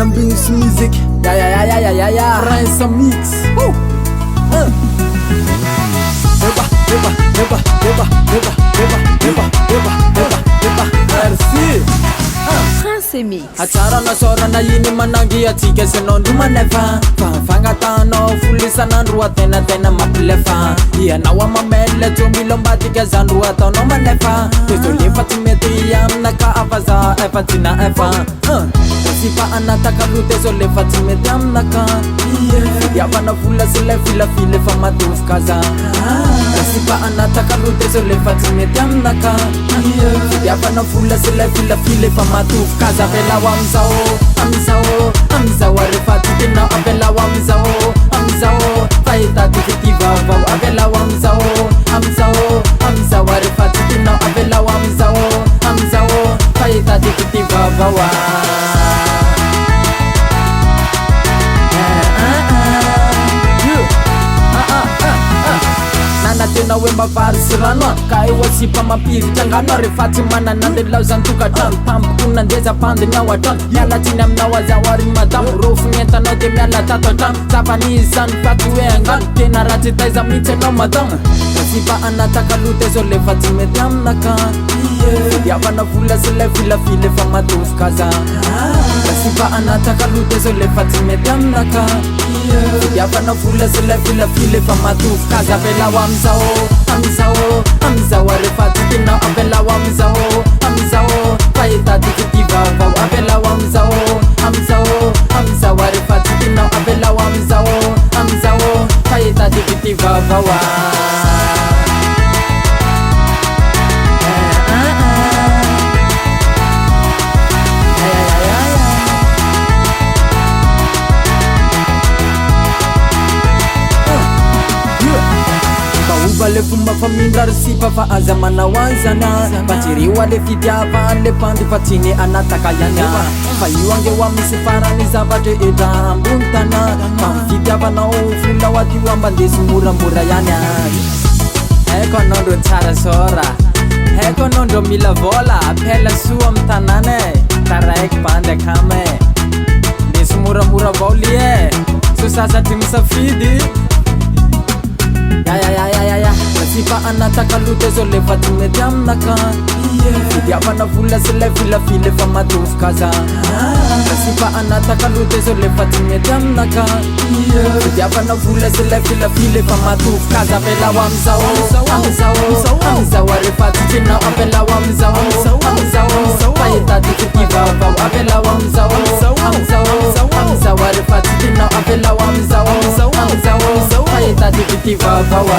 Manambings music. Yeah. Rinse mix. Merci. Rinse mix. Atsara nasorana iny manangy atsika sanao ndomanefa fangatanao folisanandro atenatena mampilefa ianao amamela tso milombatika zandro ataonao manefa tozolefa tsy mety aminaka afaza efa tsina efa sipa anatakalote zolefa tsy mety aminaka fidiavana vola sy le filafile fa matovoka za sipa anatakalote zolefa tsy mety aminaka fidiavana vola sy le filafile fa matovoka za avelaho amizao arefa tsy tenao avelaho amizao fahita tifetivavao avelaho amizao arefa tsy tenao avelaho amizao fahita tifetivavao tena hoe mbavary sy rano ka eo asipa mampiritra angano rehefa tsy mananandelao zany tokatrano tamboko nandeza pandiny ao atrano mialatsiny aminao azao ary madamo rofony entanao de miala tato atrano zavanizy zany faty hoe angano tena raha tsy taiza mihitsy anao madamo asipa anatakalote zao lefa tsy mety aminaka fidiavana vola sy le filafile fa matovoka za asipa anatakalote zao lefa tsy mety aminaka fidiavana vola sy le filafile fa matovoka za avelaho amizao arefa tsy tenao avelaho amizao fahita tifetivavao avelaho amizao arefa tsy tenao avelaho amizao fahita tifetivavao le fomba famindra ry sipa fa aza manao anzana fa jereo ale fitiava anle pandy fa tsy ny anataka ihany fa io angeo amisy farany zavatra etra ambony tana fa mifitiavanao volao atio ambandesy moramora ihany haiko anao ndro tsara sora haiko anao ndro mila vola apela soa amy tanana taraiky pandy akamy ndesy moramora avao li so sasatry misafidy sipa anatakalote zao lefa tsy mety aminaka fidiavana vola sy le filafile fa matovoka za sipa anatakalote zao lefa tsy mety aminaka fidiavana vola sy le filafile fa matovoka za avelaho amizao arefa tsy tenao avelaho amizao fahita tifetivavao avelaho amizao arefa tsy tenao avelaho amizao fahita tifetivavao